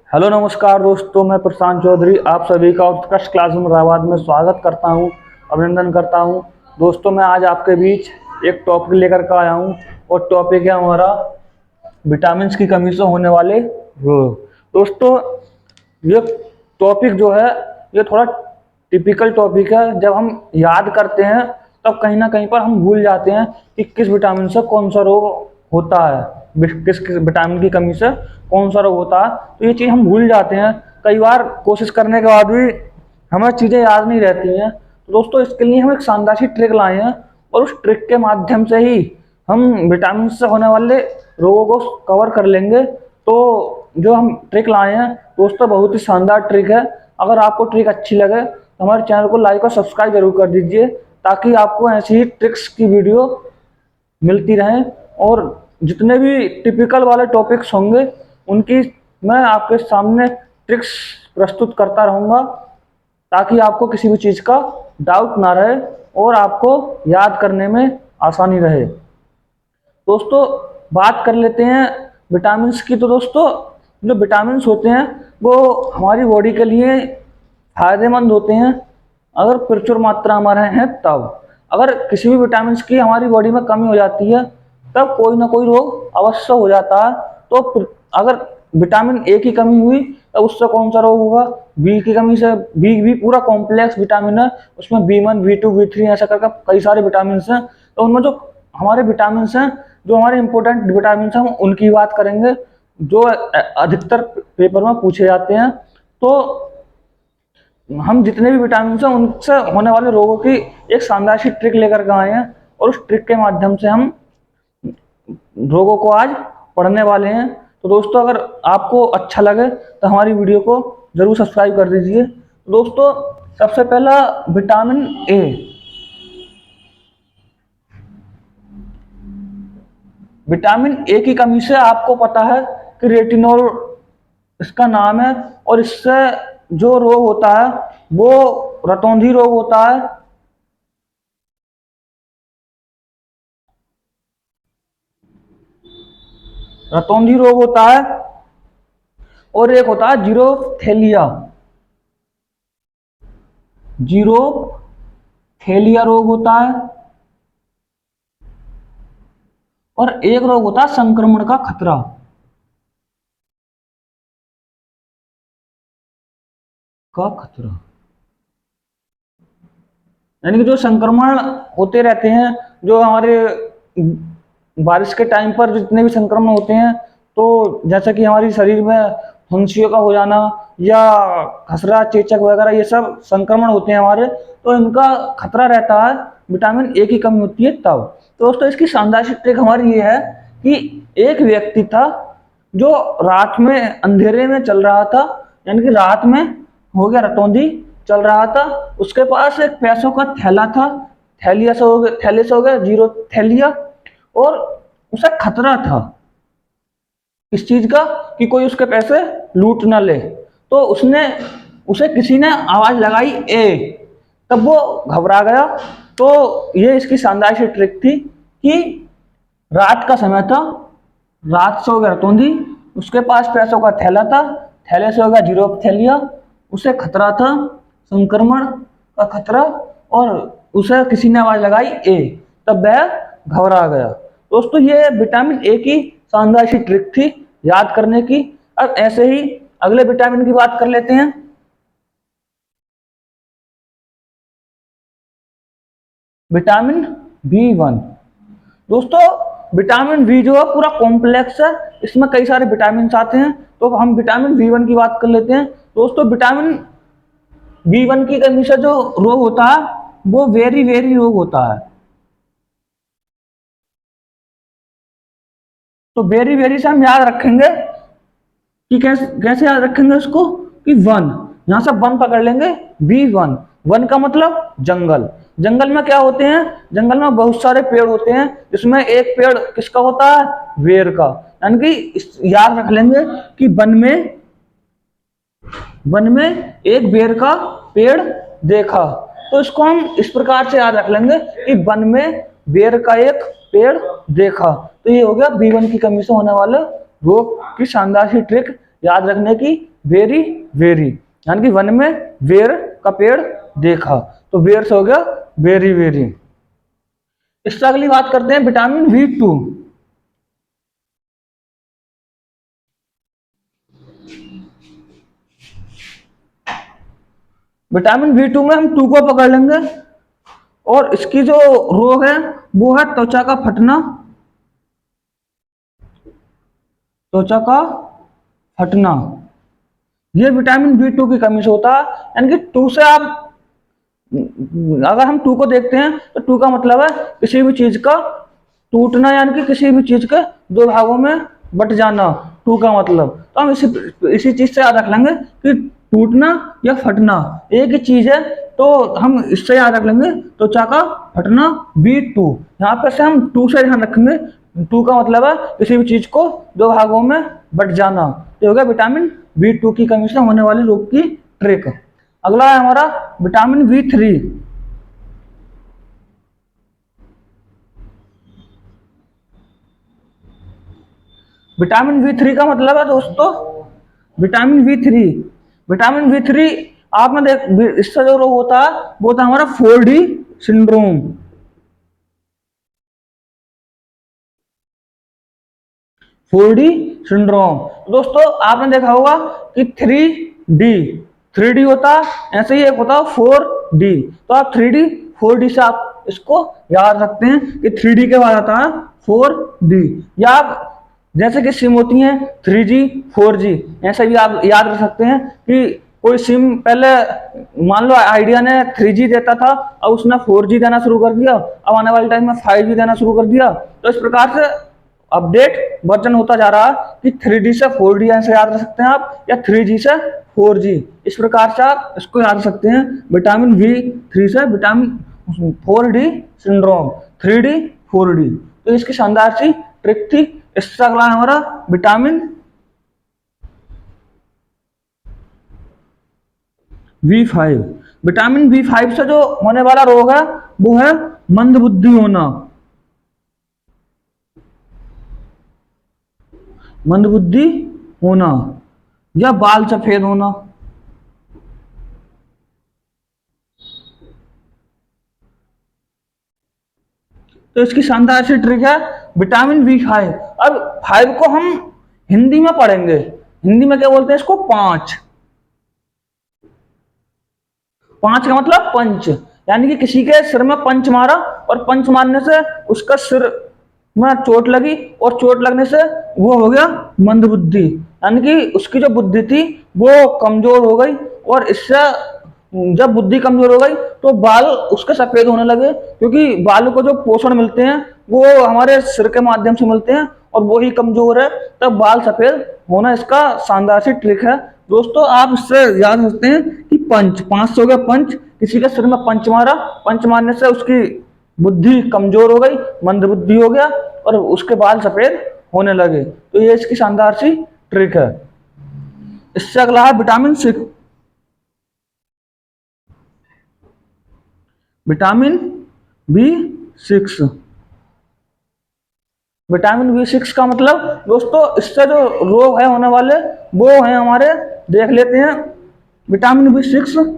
Hello नमस्कार दोस्तों, मैं प्रशांत चौधरी आप सभी का उत्कृष्ट क्लासरूम इलाहाबाद में स्वागत करता हूं, अभिनंदन करता हूं। दोस्तों मैं आज आपके बीच एक टॉपिक लेकर के आया हूं और टॉपिक है हमारा विटामिन्स की कमी से होने वाले रोग। दोस्तों ये टॉपिक जो है ये थोड़ा टिपिकल टॉपिक है। जब हम याद करते हैं तब कहीं ना कहीं पर हम भूल जाते हैं कि किस विटामिन से कौन सा रोग होता है, किस किस विटामिन की कमी से कौन सा रोग होता है। तो ये चीज़ हम भूल जाते हैं, कई बार कोशिश करने के बाद भी हमें चीज़ें याद नहीं रहती हैं। तो दोस्तों इसके लिए हम एक शानदार सी ट्रिक लाए हैं और उस ट्रिक के माध्यम से ही हम विटामिन से होने वाले रोगों को कवर कर लेंगे। तो जो हम ट्रिक लाए हैं दोस्तों बहुत ही शानदार ट्रिक है। अगर आपको ट्रिक अच्छी लगे तो हमारे चैनल को लाइक और सब्सक्राइब जरूर कर दीजिए, ताकि आपको ऐसी ही ट्रिक्स की वीडियो मिलती रहें और जितने भी टिपिकल वाले टॉपिक्स होंगे उनकी मैं आपके सामने ट्रिक्स प्रस्तुत करता रहूँगा, ताकि आपको किसी भी चीज़ का डाउट ना रहे और आपको याद करने में आसानी रहे। दोस्तों बात कर लेते हैं विटामिन्स की। तो दोस्तों जो विटामिन्स होते हैं वो हमारी बॉडी के लिए फायदेमंद होते हैं अगर प्रचुर मात्रा में रहे हैं तब। अगर किसी भी विटामिन्स की हमारी बॉडी में कमी हो जाती है तब कोई ना कोई रोग अवश्य हो जाता है। तो अगर विटामिन ए की कमी हुई तो उससे कौन सा रोग होगा? बी की कमी से, बी भी पूरा कॉम्प्लेक्स विटामिन है, उसमें B1 B2 B3 ऐसा करके कई सारे विटामिन हैं। तो उनमें जो हमारे विटामिन हैं, जो हमारे इंपॉर्टेंट विटामिन हैं, हम उनकी बात करेंगे जो अधिकतर पेपर में पूछे जाते हैं। तो हम जितने भी विटामिन हैं उनसे होने वाले रोगों की एक शानदार सी ट्रिक लेकर के आए हैं और उस ट्रिक के माध्यम से हम रोगों को आज पढ़ने वाले हैं। तो दोस्तों अगर आपको अच्छा लगे तो हमारी वीडियो को जरूर सब्सक्राइब कर दीजिए। दोस्तों सबसे पहला विटामिन ए। विटामिन ए की कमी से आपको पता है कि रेटिनॉल इसका नाम है और इससे जो रोग होता है वो रतौंधी रोग होता है। रतौंधी रोग होता है और एक होता है जीरोथेलिया। जीरोथेलिया रोग होता है और एक रोग होता है संक्रमण का खतरा। का खतरा यानी कि जो संक्रमण होते रहते हैं, जो हमारे बारिश के टाइम पर जितने भी संक्रमण होते हैं, तो जैसा कि हमारी शरीर में फुंसियों का हो जाना या खसरा चेचक वगैरह ये सब संक्रमण होते हैं हमारे, तो इनका खतरा रहता है विटामिन ए की कमी होती है तब। तो दोस्तों इसकी शानदार ट्रिक हमारी ये है कि एक व्यक्ति था जो रात में अंधेरे में चल रहा था, यानी कि रात में हो गया रतौंधी चल रहा था, उसके पास एक पैसों का थैला था, थैलिया से हो गया, थैले से हो गया जीरो थैलिया, और उसे खतरा था इस चीज का कि कोई उसके पैसे लूट ना ले। तो उसने उसे किसी ने आवाज लगाई ए, तब वो घबरा गया। तो ये इसकी शानदार सी ट्रिक थी कि रात का समय था, रात से हो गया रतौंधी, उसके पास पैसों का थैला था, थैले से हो गया जीरो थैलिया, उसे खतरा था संक्रमण का खतरा और उसे किसी ने आवाज लगाई ए, तब वह घबरा गया। दोस्तों ये विटामिन ए की शानदार सी ट्रिक थी याद करने की। अब ऐसे ही अगले विटामिन की बात कर लेते हैं। Vitamin B1। दोस्तों विटामिन बी जो है पूरा कॉम्प्लेक्स है, इसमें कई सारे विटामिन आते हैं। तो हम विटामिन B1 की बात कर लेते हैं। दोस्तों विटामिन B1 की कमी से जो रोग होता है वो वेरी वेरी रोग होता है। तो वेरी वेरी से हम याद रखेंगे कि कैसे कैसे याद रखेंगे उसको कि 1, यहां से 1 पकड़ लेंगे। B1, 1 का मतलब जंगल। जंगल में क्या होते हैं? जंगल में बहुत सारे पेड़ होते हैं, जिसमें एक पेड़ किसका होता है? बेर का। यानी कि याद रख लेंगे कि वन में एक बेर का पेड़ देखा। तो इसको हम इस प्रकार से याद रख लेंगे कि वन में बेर का एक पेड़ देखा। तो ये हो गया B1 की कमी से होने वाले रोग की शानदार सी ट्रिक याद रखने की, वेरी वेरी, यानी कि वन में वेर का पेड़ देखा, तो वेर से हो गया वेरी वेरी। इससे अगली बात करते हैं विटामिन V2। विटामिन V2 में हम 2 को पकड़ लेंगे, और इसकी जो रोग है वो है त्वचा का फटना, त्वचा का फटना। ये विटामिन B2 की कमी से होता है, यानी कि 2 से आप, अगर हम 2 को देखते हैं तो 2 का मतलब है किसी भी चीज का टूटना, यानी कि किसी भी चीज के दो भागों में बट जाना, 2 का मतलब। तो हम इसी चीज से याद रख लेंगे कि टूटना या फटना एक ही चीज है, तो हम इससे याद रख लेंगे त्वचा का फटना B2। यहाँ पे से हम 2 से ध्यान रखेंगे, 2 का मतलब है किसी भी चीज को दो भागों में बट जाना। तो हो गया विटामिन B2 की कमी से होने वाले रोग की ट्रिक। अगला है हमारा विटामिन V3। विटामिन V3 का मतलब है दोस्तों, विटामिन V3 आपने देख, इससे जो रोग होता है वो होता है हमारा 4D सिंड्रोम। 4D सिंड्रोम दोस्तों, आपने देखा होगा कि 3D होता है, ऐसे ही एक होता है 4D। तो आप 3D 4D से आप इसको याद रखते हैं कि 3D के बाद आता है 4D। या आप जैसे कि सिम होती हैं 3G 4G, ऐसे भी आप याद रख सकते हैं कि कोई सिम पहले मान लो आइडिया ने 3G देता था, अब उसने 4G देना शुरू कर दिया, अब आने वाले टाइम में 5G देना शुरू कर दिया। तो इस प्रकार से अपडेट वर्जन होता जा रहा है कि 3D से 4D ऐसे याद रख सकते हैं आप, या 3G से 4G, इस प्रकार से आप इसको याद रख सकते हैं। विटामिन V3 से vitamin 4D syndrome, 3D 4D। तो इसकी शानदार सी ट्रिक थी। इससे अगला है हमारा विटामिन V5। विटामिन V5 से जो होने वाला रोग है वो है मंदबुद्धि होना, मंदबुद्धि होना या बाल सफेद होना। तो इसकी शानदार सी ट्रिक है विटामिन V5। अब 5 को हम हिंदी में पढ़ेंगे, हिंदी में क्या बोलते हैं इसको, 5। 5 का मतलब पंच, यानी कि किसी के सिर में पंच मारा, और पंच मारने से उसका सिर में चोट लगी, और चोट लगने से वो हो गया मंदबुद्धि, यानी कि उसकी जो बुद्धि थी वो कमजोर हो गई। और इससे जब बुद्धि कमजोर हो गई तो बाल उसके सफेद होने लगे, क्योंकि बाल को जो पोषण मिलते हैं वो हमारे सिर के माध्यम से मिलते हैं, और वो ही कमजोर है, तब बाल सफेद होना इसका शानदार सी ट्रिक है। दोस्तों आप इससे याद रखते हैं कि पंच, 5 से हो गया पंच, किसी के सिर में पंच मारा, पंच मारने से उसकी बुद्धि कमजोर हो गई, मंदबुद्धि हो गया, और उसके बाल सफेद होने लगे। तो ये इसकी शानदार सी ट्रिक है। इससे अगला है विटामिन B6। विटामिन B6 का मतलब दोस्तों, इससे जो रोग है होने वाले वो है हमारे, देख लेते हैं। Vitamin B6